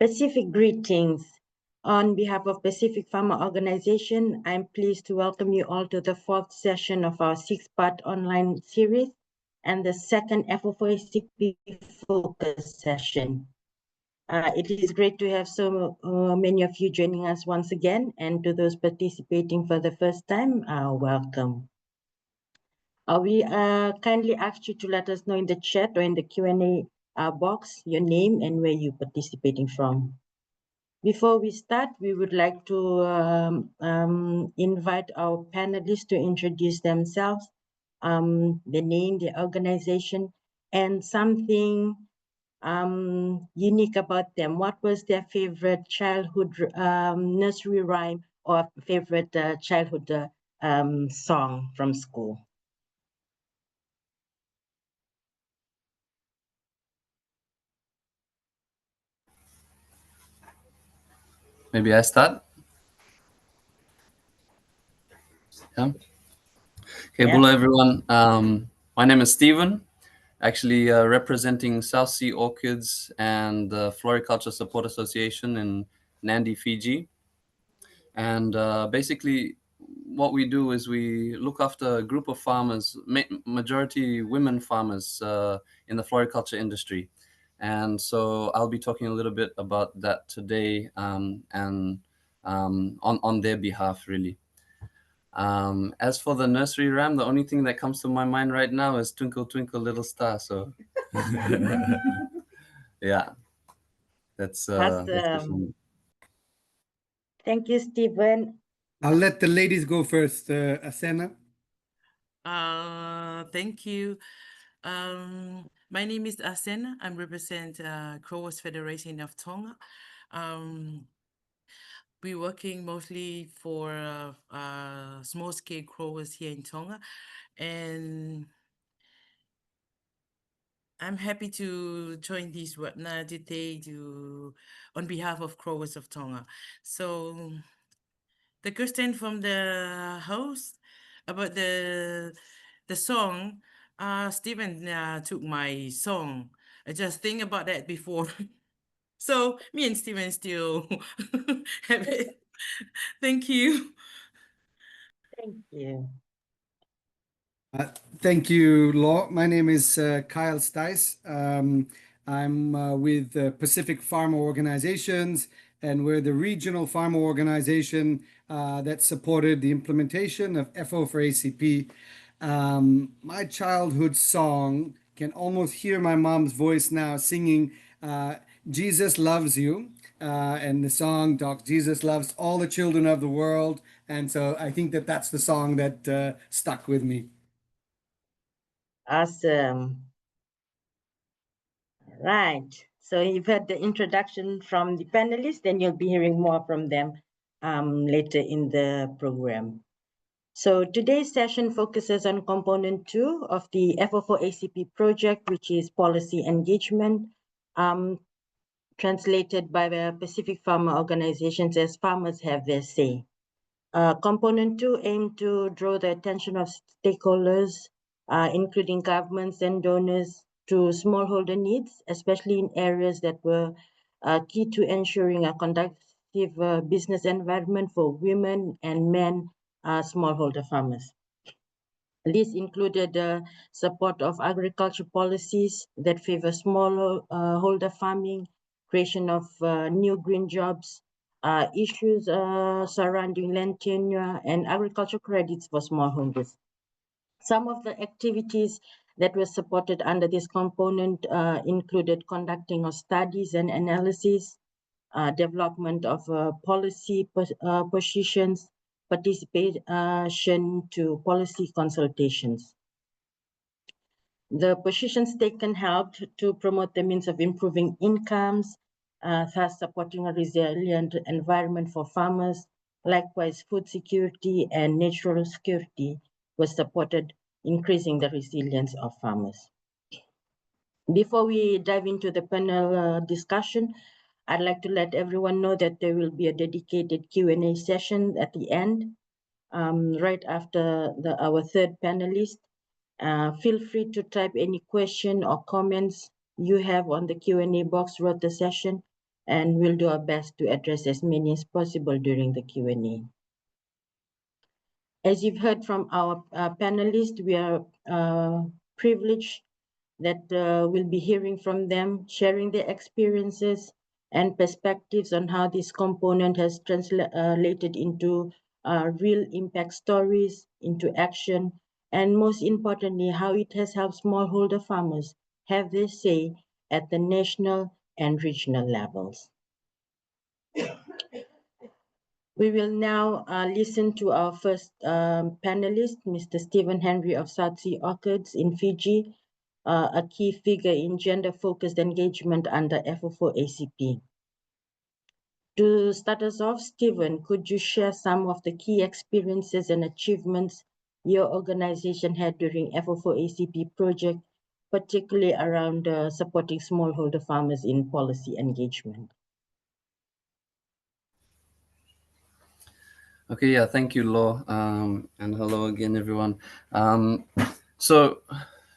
Pacific greetings. On behalf of Pacific Farmer Organization, I'm pleased to welcome you all to the fourth session of our six-part online series and the second FO4ACP focus session. It is great to have so many of you joining us once again, and to those participating for the first time, welcome. We kindly ask you to let us know in the chat or in the Q&A box your name and where you're participating from. Before we start, we would like to invite our panelists to introduce themselves, the name, the organization, and something unique about them. What was their favorite childhood nursery rhyme or favorite childhood song from school? Maybe I start? Yeah. Okay, Hello everyone. My name is Steven, actually representing South Sea Orchids and the Floriculture Support Association in Nandi, Fiji. And basically what we do is we look after a group of farmers, majority women farmers in the floriculture industry. And so I'll be talking a little bit about that today and on their behalf, really. As for the nursery rhyme, the only thing that comes to my mind right now is Twinkle, Twinkle, Little Star. So yeah, that's Thank you, Stephen. I'll let the ladies go first, Asena. Thank you. My name is Asena. I represent Growers Federation of Tonga. We're working mostly for small-scale growers here in Tonga, and I'm happy to join this webinar today on behalf of Growers of Tonga. So the question from the host about the song, Stephen took my song. I just think about that before. So me and Stephen still have it. Thank you. Thank you. Thank you, Law. My name is Kyle Stice. I'm with Pacific Farmer Organizations, and we're the regional farmer organization that supported the implementation of FO4ACP. My childhood song, can almost hear my mom's voice now singing Jesus Loves You. And the song talks, Jesus loves all the children of the world. And so I think that that's the song that stuck with me. Awesome. Right. So you've heard the introduction from the panelists, then you'll be hearing more from them later in the program. So today's session focuses on component 2 of the FO4ACP project, which is policy engagement, translated by the Pacific Farmer Organizations as Farmers Have Their Say. Component 2 aimed to draw the attention of stakeholders, including governments and donors, to smallholder needs, especially in areas that were key to ensuring a conducive business environment for women and men smallholder farmers. This included support of agriculture policies that favor smallholder farming, creation of new green jobs, issues surrounding land tenure, and agriculture credits for smallholders. Some of the activities that were supported under this component included conducting of studies and analysis, development of policy positions, participation to policy consultations. The positions taken helped to promote the means of improving incomes, thus supporting a resilient environment for farmers. Likewise, food security and natural security was supported, increasing the resilience of farmers. Before we dive into the panel discussion, I'd like to let everyone know that there will be a dedicated Q&A session at the end, right after our third panelist. Feel free to type any question or comments you have on the Q&A box throughout the session. and we'll do our best to address as many as possible during the Q&A. As you've heard from our panelists, we are privileged that we'll be hearing from them, sharing their experiences and perspectives on how this component has translated into real impact stories, into action, and most importantly, how it has helped smallholder farmers have their say at the national and regional levels. We will now listen to our first panelist, Mr. Stephen Henry of South Sea Orchids in Fiji, a key figure in gender-focused engagement under FO4ACP. To start us off, Stephen, could you share some of the key experiences and achievements your organization had during FO4ACP project, particularly around supporting smallholder farmers in policy engagement? Okay, yeah, thank you, Law, and hello again, everyone. So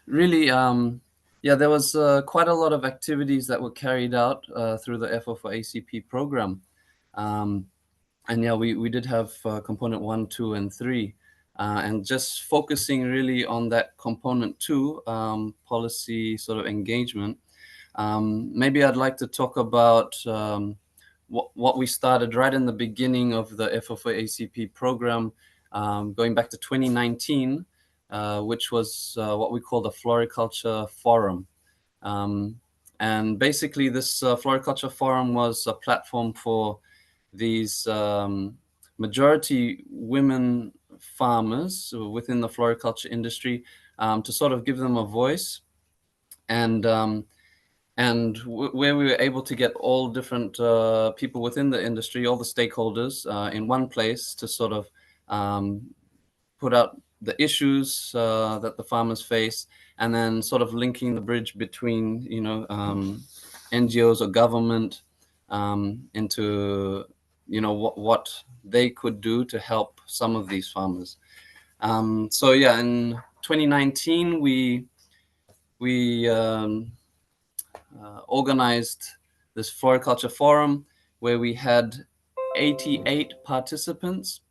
really, yeah, there was quite a lot of activities that were carried out through the FO4ACP program. And yeah, we did have component 1, 2, and 3. And just focusing really on that component 2, policy sort of engagement, maybe I'd like to talk about what we started right in the beginning of the FO4ACP program, going back to 2019, which was what we call the Floriculture Forum. And basically this Floriculture Forum was a platform for these majority women farmers within the floriculture industry to sort of give them a voice, and where we were able to get all different people within the industry, all the stakeholders in one place to sort of put out the issues that the farmers face, and then sort of linking the bridge between, you know, NGOs or government into, you know, what they could do to help some of these farmers. So yeah, in 2019, we organized this floriculture forum where we had 88 participants.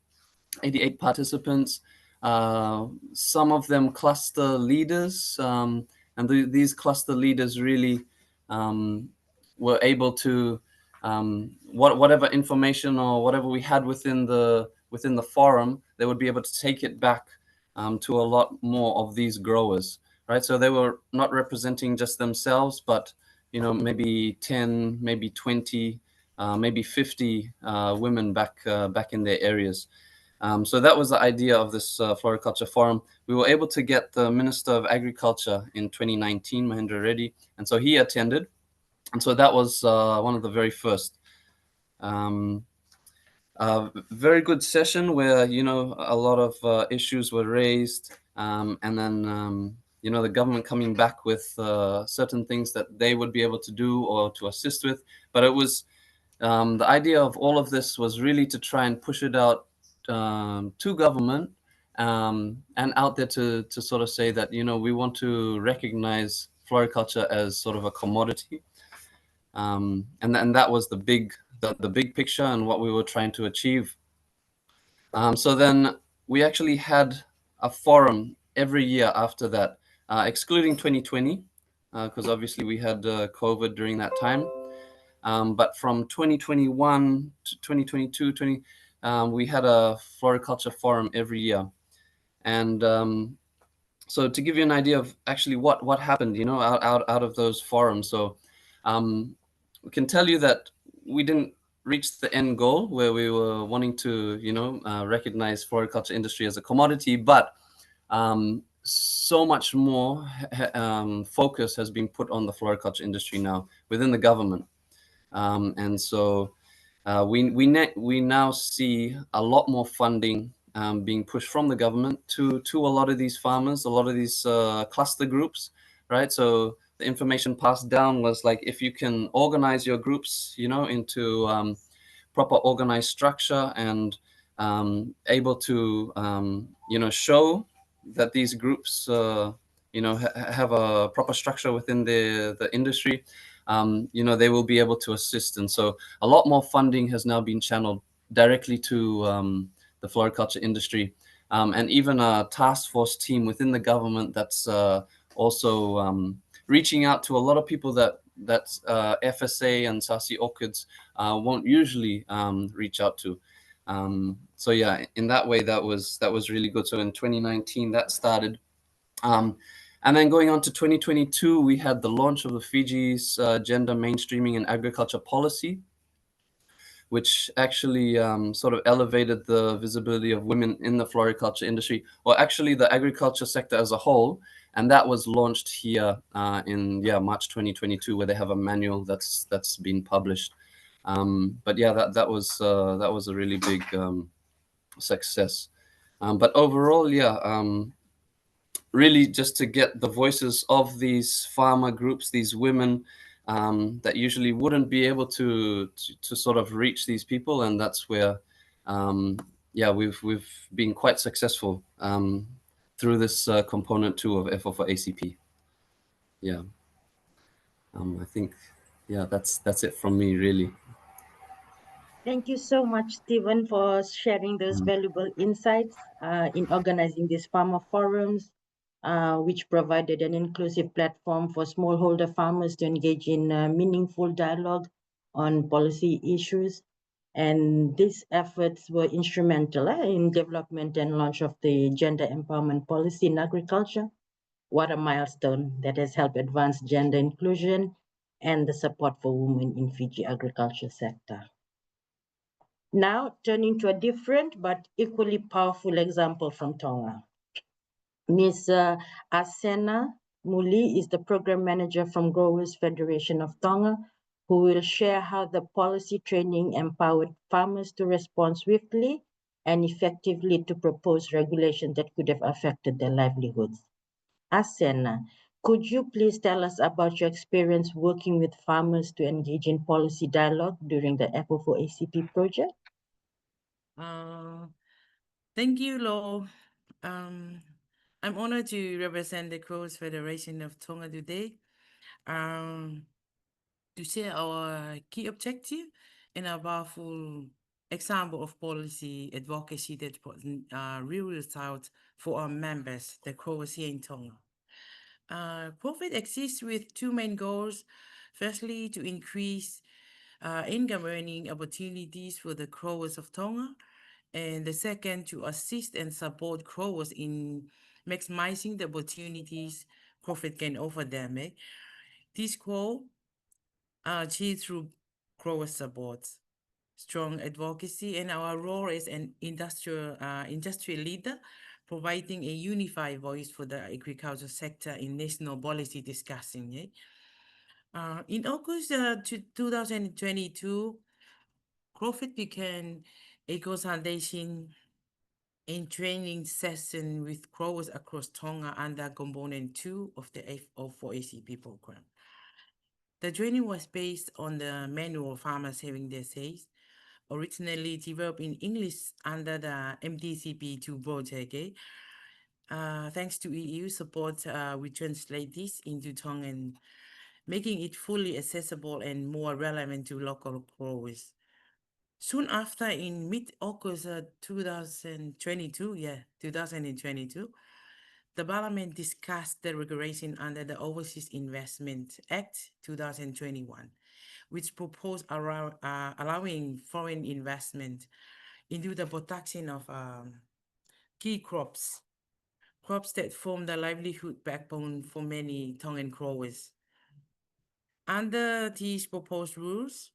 Some of them cluster leaders, and these cluster leaders really were able to whatever information or whatever we had within the forum, they would be able to take it back to a lot more of these growers, right? So they were not representing just themselves, but, you know, maybe 10, maybe 20, maybe 50 women back in their areas. So that was the idea of this Floriculture Forum. We were able to get the Minister of Agriculture in 2019, Mahendra Reddy, and so he attended. And so that was one of the very first. Very good session where, you know, a lot of issues were raised, and then, you know, the government coming back with certain things that they would be able to do or to assist with. But it was, the idea of all of this was really to try and push it out to government, and out there to sort of say that, you know, we want to recognize floriculture as sort of a commodity. And that was the big picture and what we were trying to achieve. So then we actually had a forum every year after that, excluding 2020, because obviously we had COVID during that time. But from 2021 to 2022, we had a floriculture forum every year. And so to give you an idea of actually what happened, you know, out of those forums. So we can tell you that we didn't reach the end goal where we were wanting to, you know, recognize floriculture industry as a commodity, but so much more focus has been put on the floriculture industry now within the government. And so we now see a lot more funding being pushed from the government to a lot of these farmers, a lot of these cluster groups, right? So the information passed down was like, if you can organize your groups, you know, into proper organized structure and able to, you know, show that these groups, you know, have a proper structure within the industry, they will be able to assist. And so a lot more funding has now been channeled directly to the floriculture industry, and even a task force team within the government that's also reaching out to a lot of people that FSA and South Sea Orchids won't usually reach out to. So yeah, in that way, that was really good. So in 2019, that started. And then going on to 2022, we had the launch of the Fiji's gender mainstreaming and agriculture policy, which actually sort of elevated the visibility of women in the floriculture industry, or actually the agriculture sector as a whole. And that was launched here in March 2022, where they have a manual that's been published. But yeah, that was a really big success. But overall, really just to get the voices of these farmer groups, these women that usually wouldn't be able to sort of reach these people, and that's where we've been quite successful through this component 2 of FO4ACP. Yeah, I think that's it from me, really. Thank you so much, Stephen, for sharing those valuable insights in organizing these farmer forums, which provided an inclusive platform for smallholder farmers to engage in meaningful dialogue on policy issues. And these efforts were instrumental in development and launch of the gender empowerment policy in agriculture. What a milestone that has helped advance gender inclusion and the support for women in Fiji agriculture sector. Now, turning to a different but equally powerful example from Tonga. Ms. Asena Muli is the program manager from Growers Federation of Tonga, who will share how the policy training empowered farmers to respond swiftly and effectively to proposed regulations that could have affected their livelihoods. Asena, could you please tell us about your experience working with farmers to engage in policy dialogue during the FO4ACP project? Thank you, Lo. I'm honored to represent the Growers Federation of Tonga today to share our key objective and a powerful example of policy advocacy that brought real results for our members, the growers here in Tonga. Profit exists with two main goals. Firstly, to increase income earning opportunities for the growers of Tonga, and the second, to assist and support growers in maximizing the opportunities profit can offer them. This goal are achieved through grower support, strong advocacy, and our role as an industrial leader, providing a unified voice for the agriculture sector in national policy discussing. In August 2022, Profit began a consultation and training session with growers across Tonga under Component 2 of the FO4ACP program. The training was based on the manual Farmers Having Their Says, originally developed in English under the MTCP2 project. Thanks to EU support, we translate this into Tongan, making it fully accessible and more relevant to local growers. Soon after, in mid-August 2022, the Parliament discussed the regulation under the Overseas Investment Act 2021, which proposed allowing foreign investment into the production of key crops that form the livelihood backbone for many Tongan growers. Under these proposed rules,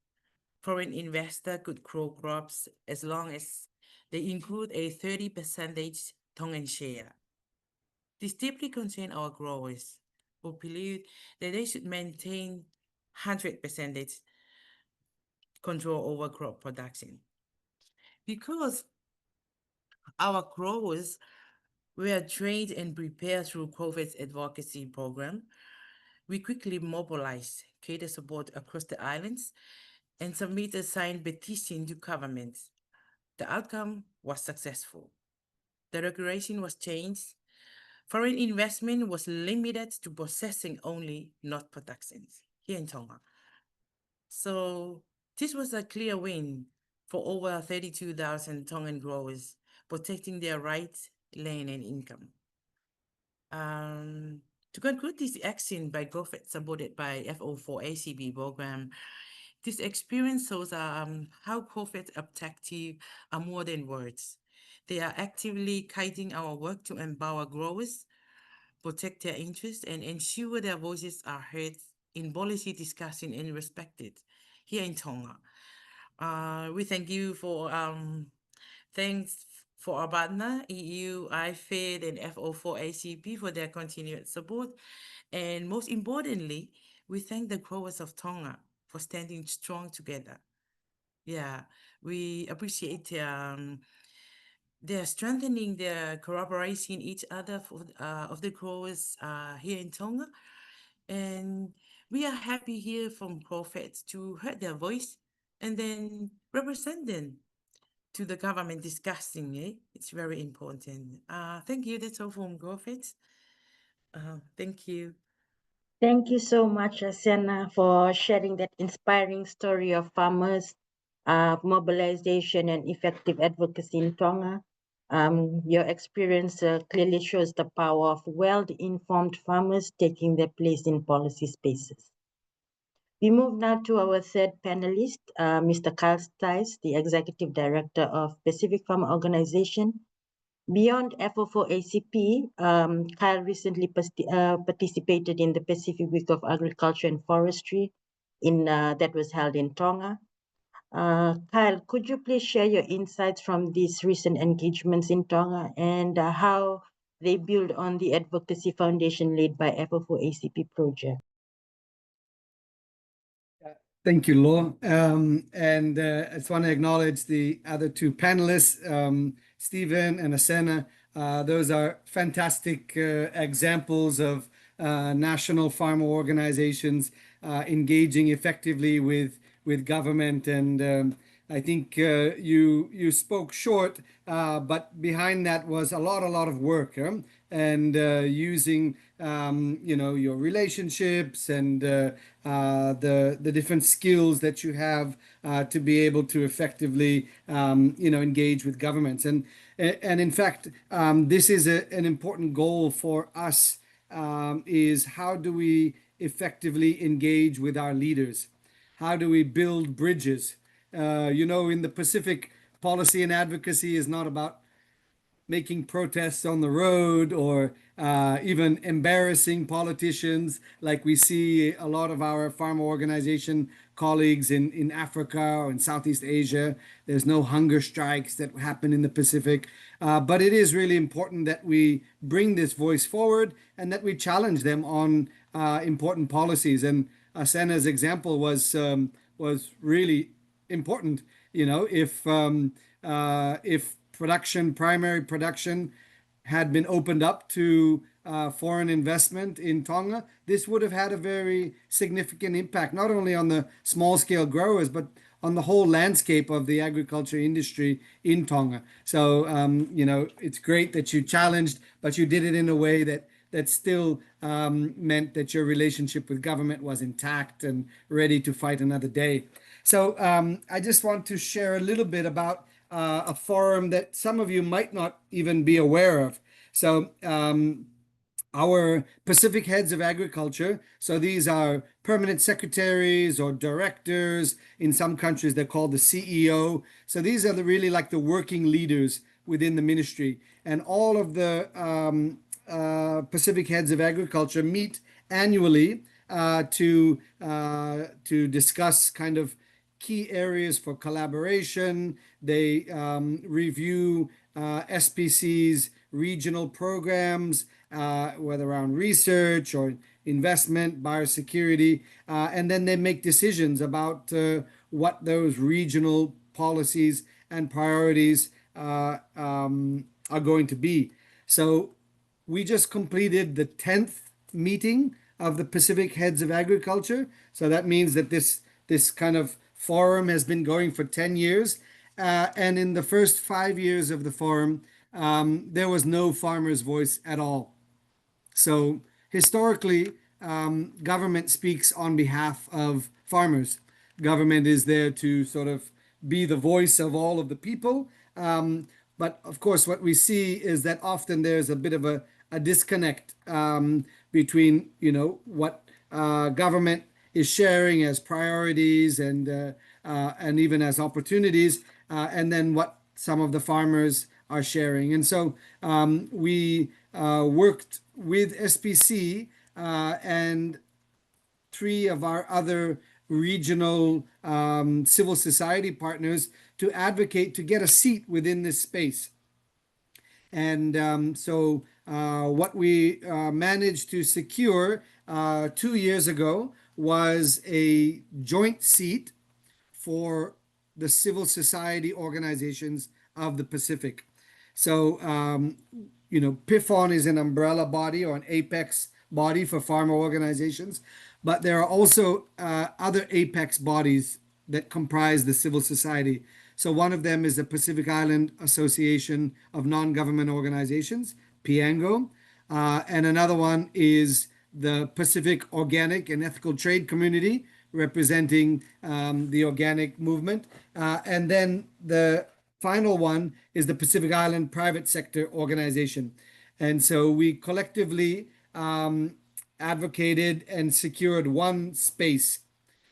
foreign investor could grow crops as long as they include a 30% Tongan share. This deeply concerns our growers, who believe that they should maintain 100% control over crop production. Because our growers were trained and prepared through COVID's advocacy program, we quickly mobilized cater support across the islands and submitted a signed petition to governments. The outcome was successful. The regulation was changed. Foreign investment was limited to processing only, not productions, here in Tonga. So this was a clear win for over 32,000 Tongan growers, protecting their rights, land, and income. To conclude this action by GovEd supported by FO4ACP program, this experience shows how GovEd objectives are more than words. They are actively guiding our work to empower growers, protect their interests, and ensure their voices are heard in policy discussion and respected here in Tonga. We thank you for thanks for our partner, EU, IFED, and FO4ACP for their continued support. And most importantly, we thank the growers of Tonga for standing strong together. Yeah, we appreciate they're strengthening their cooperation each other for, of the growers here in Tonga. And we are happy here from prophets to hear their voice and then represent them to the government discussing it. It's very important. Thank you. That's all from prophets. Thank you. Thank you so much, Asena, for sharing that inspiring story of farmers, mobilization, and effective advocacy in Tonga. Your experience clearly shows the power of well-informed farmers taking their place in policy spaces. We move now to our third panelist, Mr. Kyle Stice, the Executive Director of Pacific Farmer Organization. Beyond FO4ACP, Kyle recently participated in the Pacific Week of Agriculture and Forestry that was held in Tonga. Kyle, could you please share your insights from these recent engagements in Tonga and how they build on the advocacy foundation led by FO4ACP project? Thank you, Law. I just want to acknowledge the other two panelists, Stephen and Asena. Those are fantastic examples of national farmer organizations engaging effectively with government. And I think you spoke short, but behind that was a lot of work, and using your relationships and the different skills that you have to be able to effectively engage with governments. And in fact, this is an important goal for us, is how do we effectively engage with our leaders? How do we build bridges? In the Pacific, policy and advocacy is not about making protests on the road or even embarrassing politicians like we see a lot of our farmer organization colleagues in Africa or in Southeast Asia. There's no hunger strikes that happen in the Pacific. But it is really important that we bring this voice forward and that we challenge them on important policies. And Asena's example was really important. If primary production had been opened up to foreign investment in Tonga, this would have had a very significant impact, not only on the small scale growers, but on the whole landscape of the agriculture industry in Tonga. So, it's great that you challenged, but you did it in a way that still meant that your relationship with government was intact and ready to fight another day. So I just want to share a little bit about a forum that some of you might not even be aware of. So our Pacific Heads of Agriculture, so these are permanent secretaries or directors. In some countries, they're called the CEO. So these are really like the working leaders within the ministry. And all of the Pacific Heads of Agriculture meet annually to discuss kind of key areas for collaboration. They review SPC's regional programs, whether around research or investment, biosecurity, and then they make decisions about what those regional policies and priorities are going to be. So we just completed the 10th meeting of the Pacific Heads of Agriculture. So that means that this kind of forum has been going for 10 years. And in the first 5 years of the forum, there was no farmer's voice at all. So historically, government speaks on behalf of farmers. government is there to sort of be the voice of all of the people. But of course, what we see is that often there's a bit of a disconnect between, what government is sharing as priorities and even as opportunities, and then what some of the farmers are sharing. And so we worked with SPC and three of our other regional civil society partners to advocate to get a seat within this space. And so what we managed to secure 2 years ago was a joint seat for the civil society organizations of the Pacific. So, PIFON is an umbrella body or an apex body for farmer organizations, but there are also other apex bodies that comprise the civil society. So one of them is the Pacific Island Association of Non-Government Organizations, PIANGO, and another one is the Pacific Organic and Ethical Trade Community, representing the organic movement. And then the final one is the Pacific Island Private Sector Organization. And so we collectively advocated and secured one space.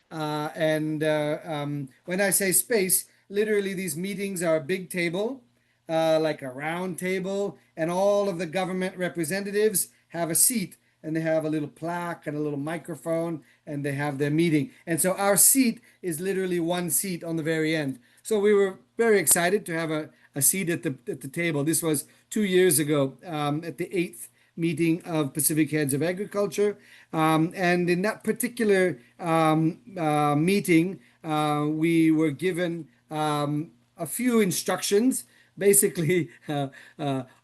And when I say space, literally these meetings are a big table, like a round table, and all of the government representatives have a seat, and they have a little plaque and a little microphone, and they have their meeting. And so our seat is literally one seat on the very end. So we were very excited to have a seat at the table. This was 2 years ago at the 8th meeting of Pacific Heads of Agriculture. And in that particular meeting, we were given a few instructions. Basically,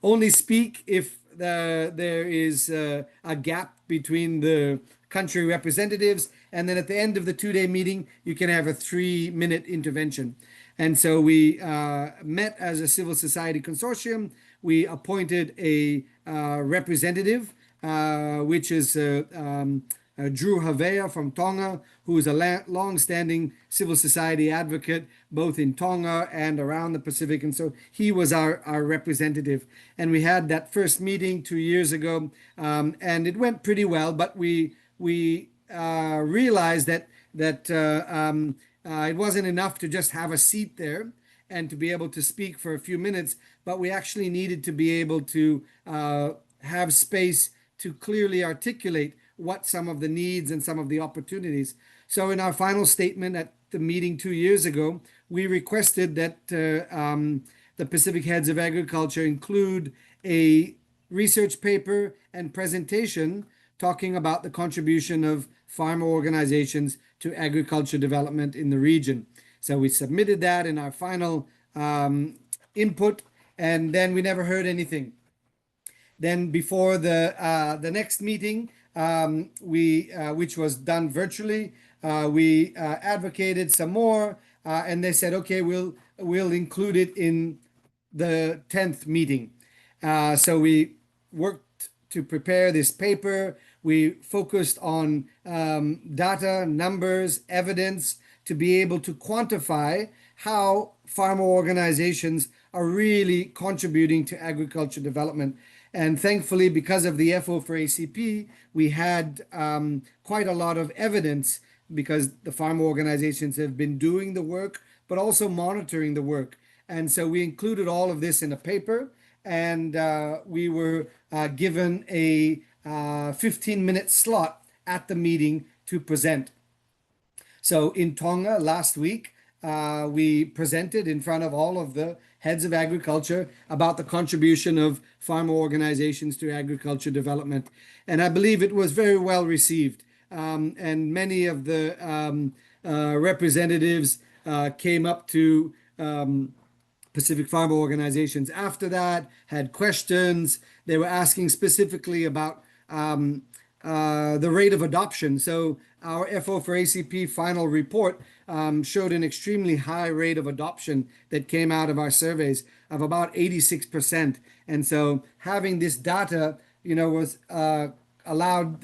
only speak if there is a gap between the country representatives, and then at the end of the 2-day meeting, you can have a 3-minute intervention. And so we met as a civil society consortium. We appointed a representative, which is Drew Havea from Tonga, who is a long-standing civil society advocate, both in Tonga and around the Pacific. And so he was our representative. And we had that first meeting 2 years ago, and it went pretty well, but we realized that it wasn't enough to just have a seat there and to be able to speak for a few minutes, but we actually needed to be able to have space to clearly articulate what some of the needs and some of the opportunities. So in our final statement at the meeting 2 years ago, we requested that the Pacific Heads of Agriculture include a research paper and presentation talking about the contribution of farmer organizations to agriculture development in the region. So we submitted that in our final input, and then we never heard anything. Then before the next meeting, which was done virtually, we advocated some more, and they said, okay, we'll include it in the 10th meeting. So we worked to prepare this paper. We focused on data, numbers, evidence to be able to quantify how farmer organizations are really contributing to agriculture development. And thankfully, because of the FO4ACP, we had quite a lot of evidence, because the farmer organizations have been doing the work, but also monitoring the work. And so we included all of this in a paper, and we were given a 15-minute slot at the meeting to present. So in Tonga last week, we presented in front of all of the heads of agriculture about the contribution of farmer organizations to agriculture development. And I believe it was very well received. And many of the representatives came up to Pacific farmer organizations after that, had questions. They were asking specifically about the rate of adoption. So our FO4ACP final report showed an extremely high rate of adoption that came out of our surveys of about 86%. And so having this data, was allowed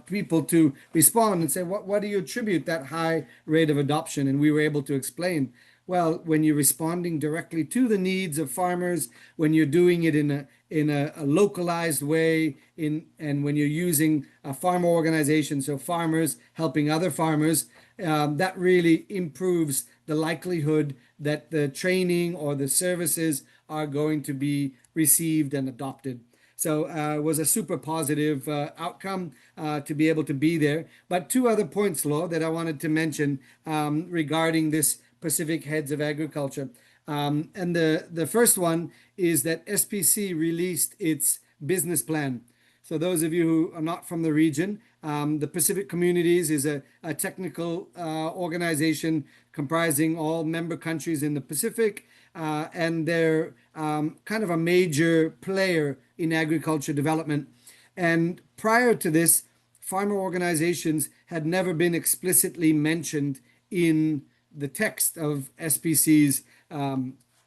people to respond and say, what do you attribute that high rate of adoption? And we were able to explain, well, when you're responding directly to the needs of farmers, when you're doing it in a localized way, and when you're using a farmer organization, so farmers helping other farmers, that really improves the likelihood that the training or the services are going to be received and adopted. So it was a super positive outcome to be able to be there. But two other points, Lo, that I wanted to mention regarding this Pacific Heads of Agriculture. And the first one is that SPC released its business plan. So those of you who are not from the region, the Pacific Communities is a technical organization comprising all member countries in the Pacific, and they're kind of a major player in agriculture development. And prior to this, farmer organizations had never been explicitly mentioned in the text of SPC's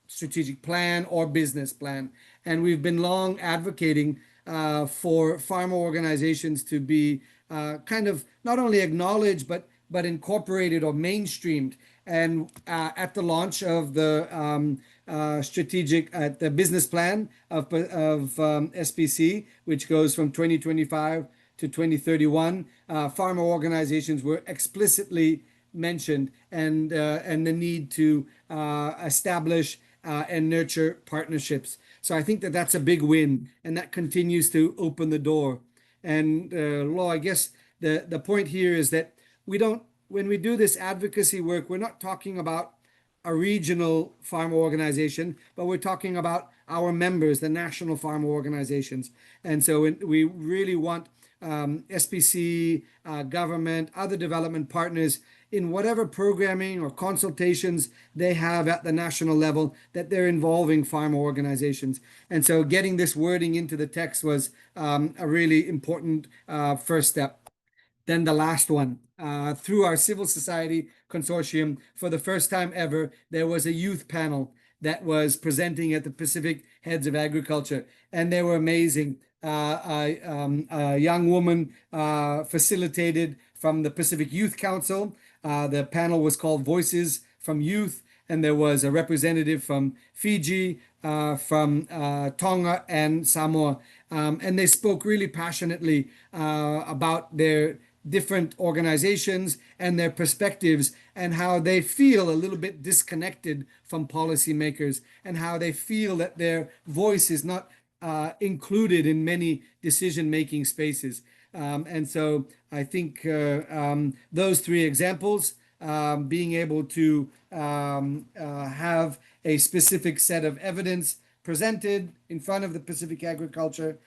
strategic plan or business plan. And we've been long advocating for farmer organizations to be kind of not only acknowledged, but incorporated or mainstreamed. And at the launch of the the business plan of SPC, which goes from 2025 to 2031, farmer organizations were explicitly mentioned, and the need to establish and nurture partnerships. So I think that that's a big win, and that continues to open the door. And Law, I guess the point here is that when we do this advocacy work, we're not talking about a regional farmer organization, but we're talking about our members, the national farmer organizations. And so we really want SPC, government, other development partners in whatever programming or consultations they have at the national level, that they're involving farmer organizations. And so getting this wording into the text was a really important first step. Then the last one, through our civil society consortium, for the first time ever, there was a youth panel that was presenting at the Pacific Heads of Agriculture, and they were amazing. A young woman facilitated from the Pacific Youth Council. The panel was called Voices from Youth, and there was a representative from Fiji, from Tonga and Samoa. And they spoke really passionately about their different organizations and their perspectives, and how they feel a little bit disconnected from policymakers, and how they feel that their voice is not included in many decision-making spaces. And so I think those three examples, being able to have a specific set of evidence presented in front of the Pacific Agriculture,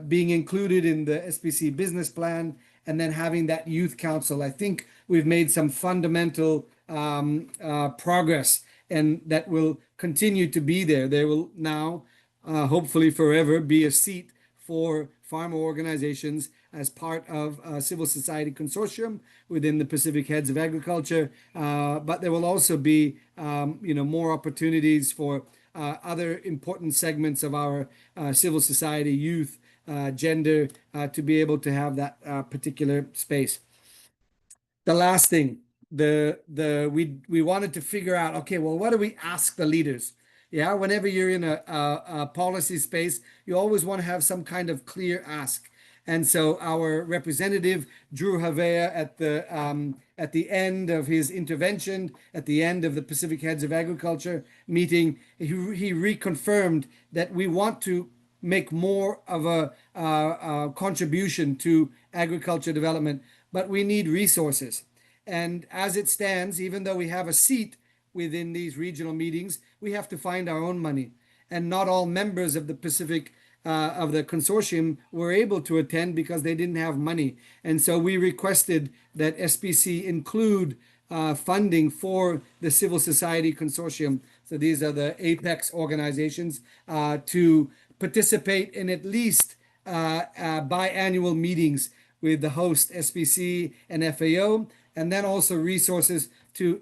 being included in the SPC business plan, and then having that youth council, I think we've made some fundamental progress, and that will continue to be there. There will now, hopefully forever, be a seat for farmer organizations as part of a civil society consortium within the Pacific Heads of Agriculture. But there will also be, more opportunities for other important segments of our civil society, youth, gender, to be able to have that particular space. The last thing, we wanted to figure out, okay, well, what do we ask the leaders? Yeah, whenever you're in a policy space, you always want to have some kind of clear ask. And so our representative, Drew Havea, at the end of his intervention, at the end of the Pacific Heads of Agriculture meeting, he reconfirmed that we want to make more of a contribution to agriculture development, but we need resources. And as it stands, even though we have a seat within these regional meetings, we have to find our own money. And not all members of the Pacific of the consortium were able to attend because they didn't have money. And so we requested that SPC include funding for the civil society consortium. So these are the apex organizations to participate in at least biannual meetings with the host SPC and FAO, and then also resources to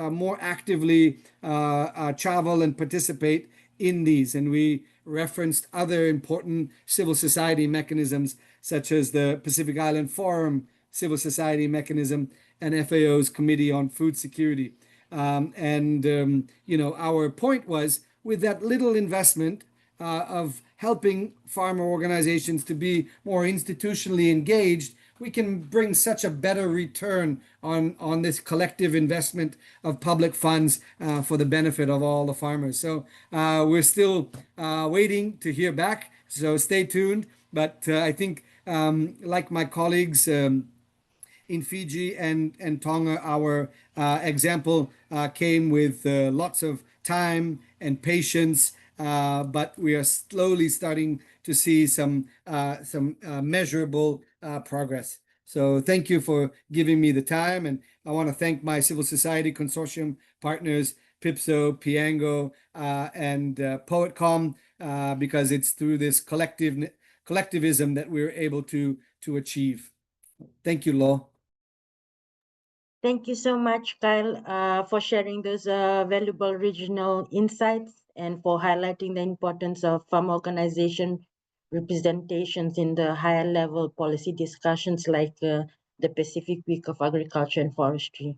more actively travel and participate in these. And we referenced other important civil society mechanisms such as the Pacific Island Forum, Civil Society Mechanism, and FAO's Committee on Food Security. Our point was, with that little investment of helping farmer organizations to be more institutionally engaged, we can bring such a better return on this collective investment of public funds for the benefit of all the farmers. So we're still waiting to hear back. So stay tuned. But I think, like my colleagues, in Fiji and Tonga, our example came with lots of time and patience, but we are slowly starting to see some measurable progress. So thank you for giving me the time, and I want to thank my civil society consortium partners, PIPSO, Piango, and Poetcom, because it's through this collectivism that we're able to achieve. Thank you, Lo. Thank you so much, Kyle, for sharing those valuable regional insights and for highlighting the importance of farm organization representations in the higher level policy discussions like the Pacific Week of Agriculture and Forestry.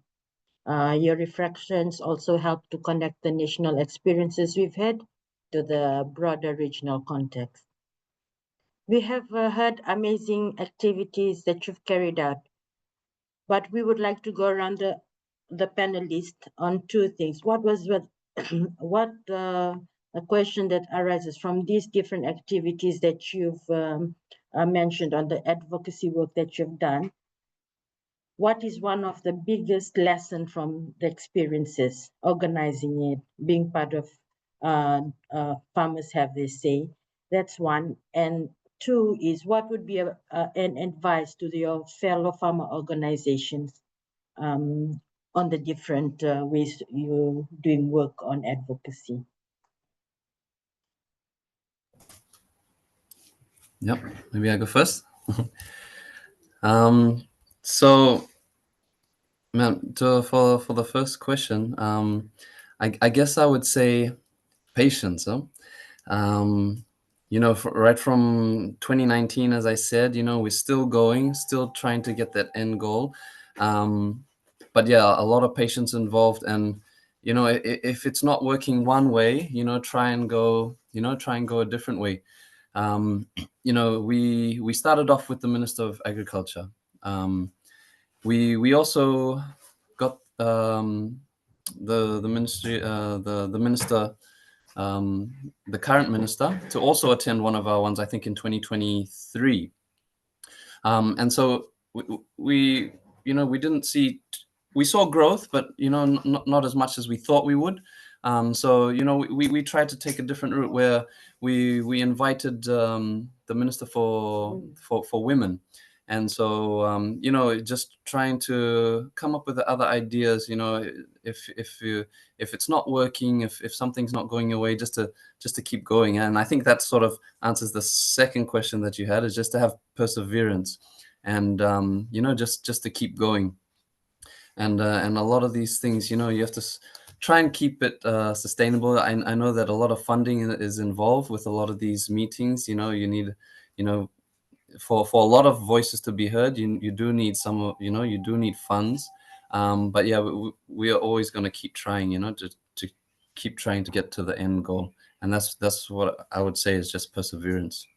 Your reflections also help to connect the national experiences we've had to the broader regional context. We have heard amazing activities that you've carried out, but we would like to go around the panelists on two things. What a question that arises from these different activities that you've mentioned on the advocacy work that you've done? What is one of the biggest lessons from the experiences, organizing it, being part of Farmers Have This Say? That's one. And two is, what would be an advice to your fellow farmer organizations on the different ways you're doing work on advocacy? Yep, maybe I go first. So, for the first question, I guess I would say patience. Huh? Right from 2019, as I said, we're still going, still trying to get that end goal. But yeah, a lot of patience involved, and if it's not working one way, try and go a different way. We started off with the Minister of Agriculture. We also got the ministry, the minister, the current minister, to also attend one of our ones, I think in 2023. And so we didn't see, we saw growth, but not as much as we thought we would. So we tried to take a different route where we invited the minister for women. And so just trying to come up with the other ideas, if it's not working, if something's not going your way, just to keep going. And I think that sort of answers the second question that you had, is just to have perseverance and just to keep going. And a lot of these things, you have to try and keep it sustainable. I know that a lot of funding is involved with a lot of these meetings. You need, for a lot of voices to be heard, you do need you do need funds. But yeah, we are always going to keep trying, to keep trying to get to the end goal. And that's what I would say is just perseverance.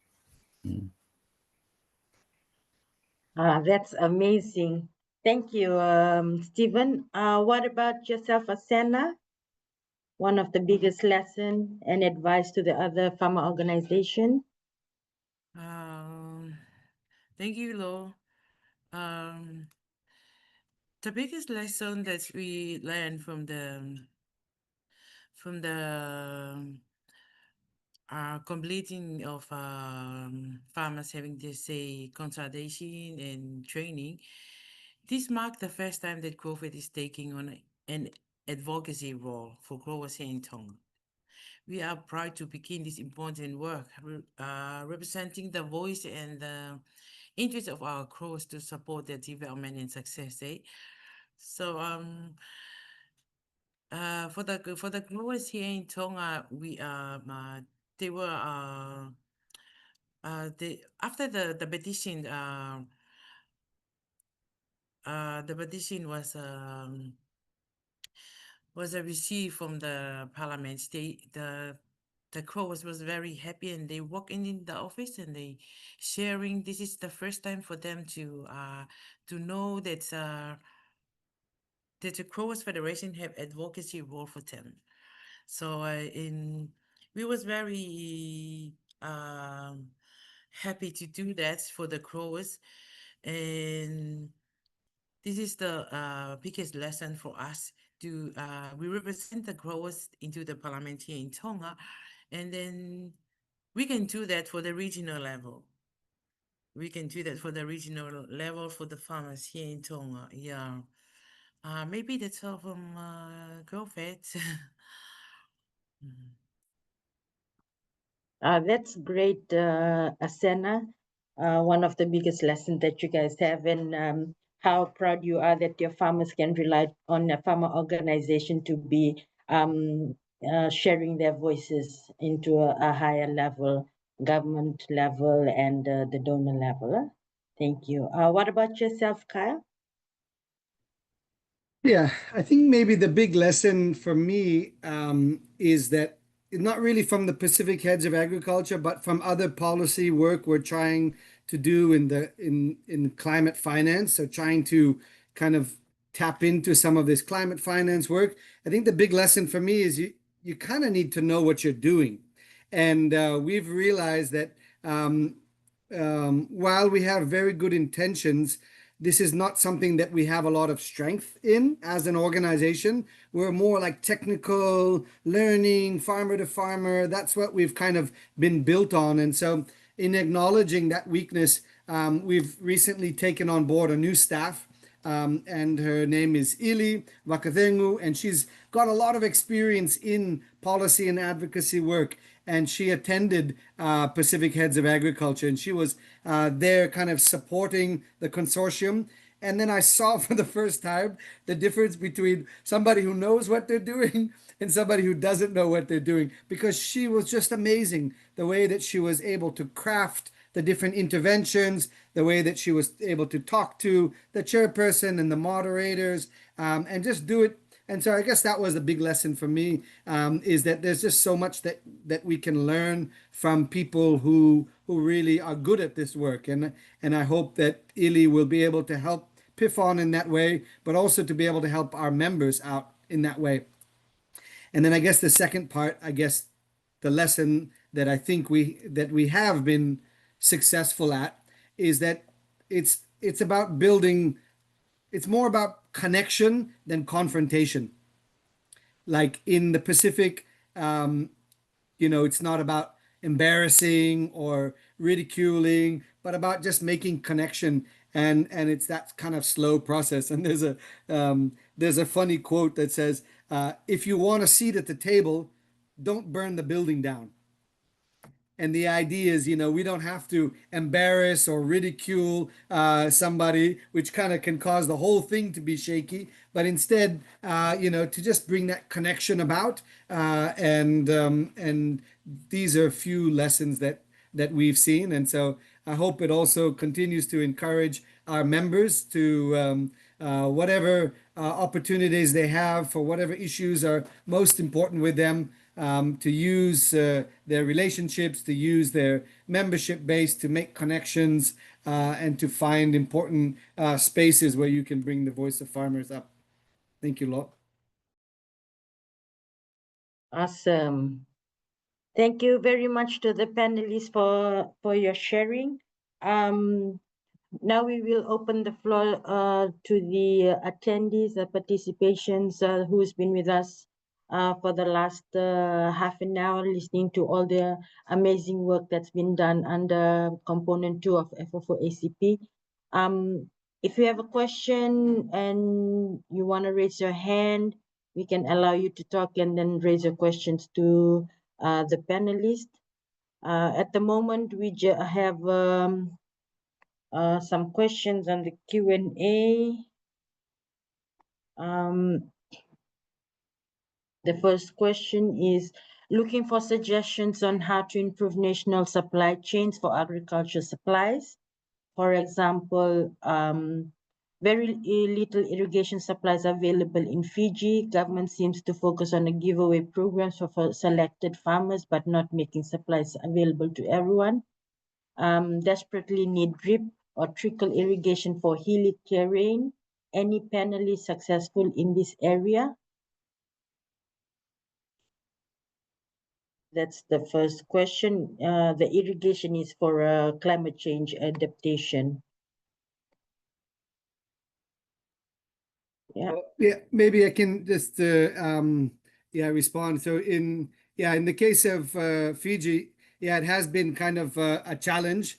That's amazing. Thank you, Stephen. What about yourself, Asena? One of the biggest lesson and advice to the other farmer organization? Thank you, Lo. Um, the biggest lesson that we learned from the completing of farmers having this say consultation and training. This marked the first time that COVID is taking on an advocacy role for growers here in Tonga. We are proud to begin this important work, representing the voice and the interest of our growers to support their development and success. So for the growers here in Tonga, we they were after the petition, the petition was received from the parliament. The Crows was very happy, and they walk in the office and they sharing. This is the first time for them to know that the Crows Federation have advocacy role for them. So we was very happy to do that for the Crows, and this is the biggest lesson for us. We represent the growers into the parliament here in Tonga, and then we can do that for the regional level. We can do that for the regional level for the farmers here in Tonga. Yeah. Maybe that's all from GrowFed. That's great, Asena. One of the biggest lessons that you guys have, and how proud you are that your farmers can rely on a farmer organization to be sharing their voices into a higher level, government level, and the donor level. Thank you. What about yourself, Kyle? Yeah, I think maybe the big lesson for me is that not really from the Pacific Heads of Agriculture, but from other policy work we're trying to do in climate finance. So trying to kind of tap into some of this climate finance work. I think the big lesson for me is you kind of need to know what you're doing, and we've realized that while we have very good intentions, this is not something that we have a lot of strength in as an organization. We're more like technical learning, farmer to farmer. That's what we've kind of been built on. And so, in acknowledging that weakness, we've recently taken on board a new staff. And her name is Ili Wakathengu, and she's got a lot of experience in policy and advocacy work. And she attended Pacific Heads of Agriculture, and she was there kind of supporting the consortium. And then I saw for the first time the difference between somebody who knows what they're doing and somebody who doesn't know what they're doing, because she was just amazing the way that she was able to craft the different interventions, the way that she was able to talk to the chairperson and the moderators, and just do it. And so I guess that was a big lesson for me, is that there's just so much that we can learn from people who really are good at this work. And I hope that Ili will be able to help PIFON in that way, but also to be able to help our members out in that way. And then I guess the second part, I guess the lesson that I think we have been successful at is that it's about building. It's more about connection than confrontation. Like in the Pacific, it's not about embarrassing or ridiculing, but about just making connection. And it's that kind of slow process. And there's a funny quote that says, "If you want a seat at the table, don't burn the building down." And the idea is, we don't have to embarrass or ridicule somebody, which kind of can cause the whole thing to be shaky, but instead, to just bring that connection about. And these are a few lessons that we've seen. And so I hope it also continues to encourage our members to whatever opportunities they have for whatever issues are most important with them, to use their relationships, to use their membership base to make connections, and to find important spaces where you can bring the voice of farmers up. Thank you, Lot. Awesome. Thank you very much to the panelists for your sharing. Now we will open the floor to the attendees, the participations who's been with us for the last half an hour, listening to all the amazing work that's been done under component 2 of FO4ACP. If you have a question and you want to raise your hand, we can allow you to talk and then raise your questions to the panelists. At the moment, we have some questions on the Q&A. The first question is, looking for suggestions on how to improve national supply chains for agriculture supplies. For example, very little irrigation supplies available in Fiji. Government seems to focus on the giveaway programs for selected farmers, but not making supplies available to everyone. Desperately need drip or trickle irrigation for hilly terrain. Any panelists successful in this area? That's the first question. The irrigation is for climate change adaptation. Yeah. Yeah, maybe I can just respond. So in the case of Fiji, it has been kind of a challenge.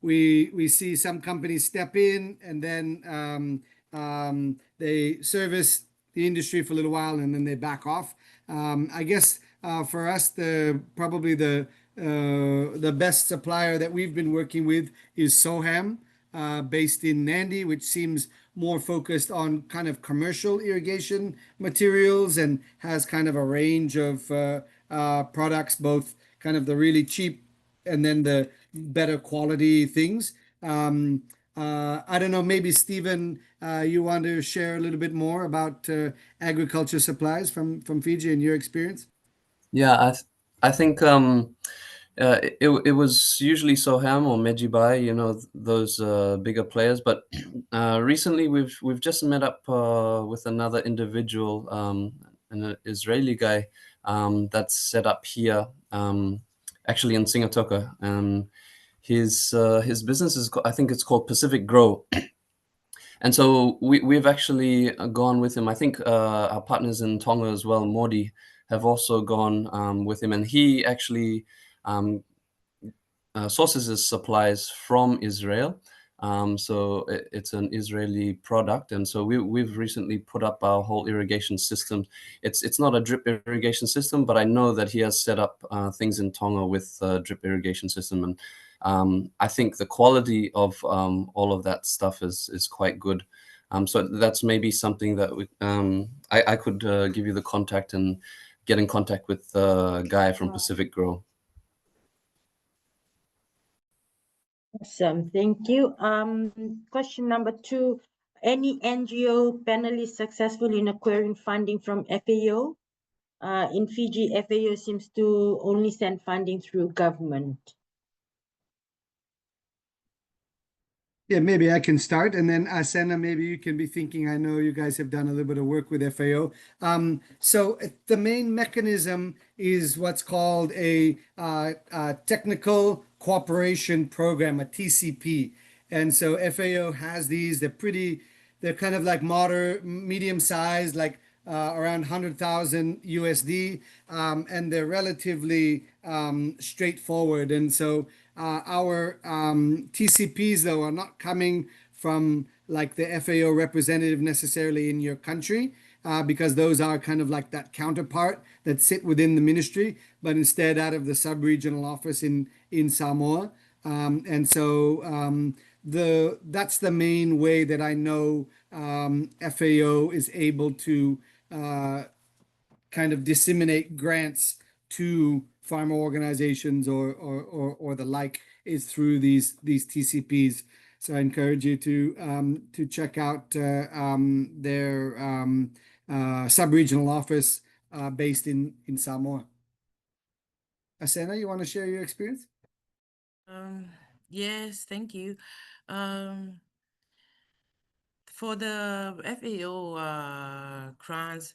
We see some companies step in and then they service the industry for a little while and then they back off. I guess for us, probably the best supplier that we've been working with is Soham, based in Nandi, which seems more focused on kind of commercial irrigation materials and has kind of a range of products, both kind of the really cheap and then the better quality things. I don't know, maybe Stephen, you want to share a little bit more about agriculture supplies from Fiji and your experience? Yeah, I think it was usually Soham or Mejibai, those bigger players. But recently we've just met up with another individual, an Israeli guy that's set up here, actually in Singatoka. His business is I think it's called Pacific Grow. And so we've actually gone with him. I think our partners in Tonga as well, Modi, have also gone with him. And he actually sources his supplies from Israel. So it's an Israeli product. And so we've recently put up our whole irrigation system. It's not a drip irrigation system, but I know that he has set up things in Tonga with drip irrigation system. And I think the quality of all of that stuff is quite good. So that's maybe something that I could give you the contact and get in contact with the guy from Pacific Grow. Awesome, thank you. Question number 2, any NGO panelists successful in acquiring funding from FAO? In Fiji, FAO seems to only send funding through government. Yeah, maybe I can start, and then Asena, maybe you can be thinking. I know you guys have done a little bit of work with FAO. So the main mechanism is what's called a technical cooperation program, a TCP. And so FAO has these. They're kind of like medium size, like around 100,000 USD, and they're relatively straightforward. And so our TCPs, though, are not coming from like the FAO representative necessarily in your country, because those are kind of like that counterpart that sit within the ministry, but instead out of the sub-regional office in Samoa. And so that's the main way that I know FAO is able to kind of disseminate grants to farmer organizations or the like, is through these TCPs. So I encourage you to check out their sub-regional office based in Samoa. Asena, you want to share your experience? Yes, thank you. For the FAO grants,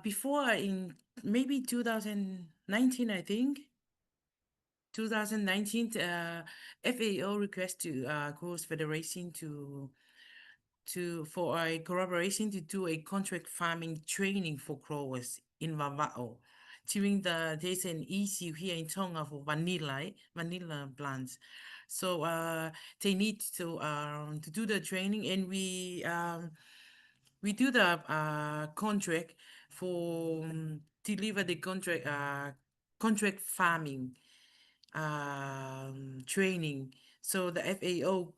before in maybe 2019, I think 2019, FAO request to Coast Federation for a collaboration to do a contract farming training for growers in Vava'o during there's an issue here in Tonga for vanilla plants. So they need to do the training, and we do the contract for deliver the contract farming training. So the FAO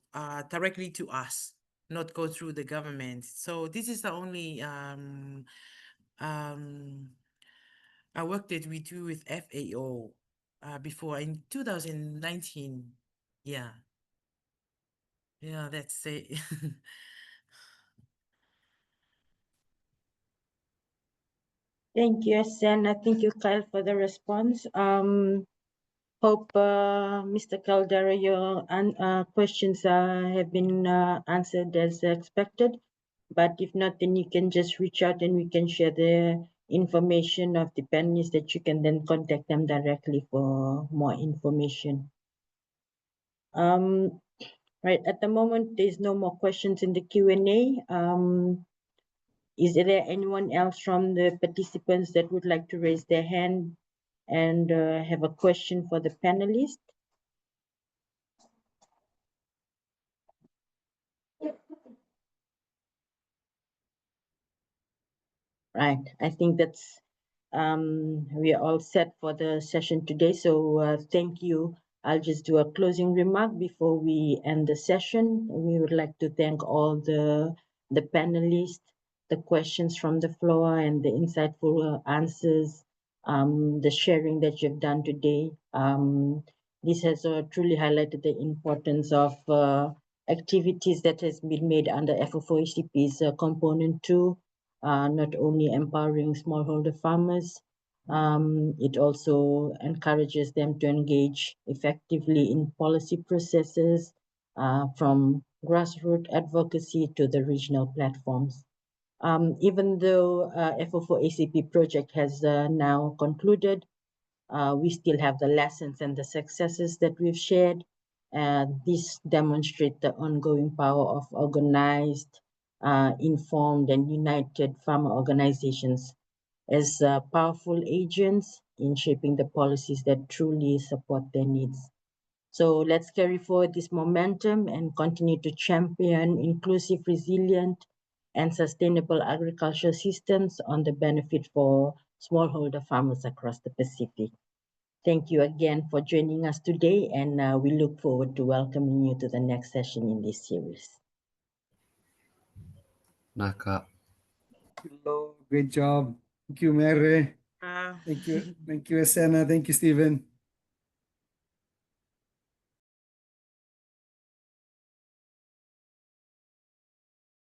directly to us, not go through the government. So this is the only I worked it with you with FAO before in 2019. Yeah. Yeah, that's it. Thank you, Sen. Thank you, Kyle, for the response. Hope, Mr. Caldera, your questions have been answered as expected. But if not, then you can just reach out and we can share the information of the panelists that you can then contact them directly for more information. Right, at the moment, there's no more questions in the Q&A. Is there anyone else from the participants that would like to raise their hand and have a question for the panelists? Right, I think that's we are all set for the session today. So thank you. I'll just do a closing remark before we end the session. We would like to thank all the panelists, the questions from the floor and the insightful answers, the sharing that you've done today. This has truly highlighted the importance of activities that has been made under FO4ACP's component 2, not only empowering smallholder farmers, it also encourages them to engage effectively in policy processes from grassroots advocacy to the regional platforms. Even though FO4ACP project has now concluded, we still have the lessons and the successes that we've shared. This demonstrates the ongoing power of organized, informed, and united farmer organizations as powerful agents in shaping the policies that truly support their needs. So let's carry forward this momentum and continue to champion inclusive, resilient, and sustainable agricultural systems on the benefit for smallholder farmers across the Pacific. Thank you again for joining us today, and we look forward to welcoming you to the next session in this series. Naka. Hello, great job. Thank you, Mere. Uh, Thank you, Asena. Thank you, Stephen.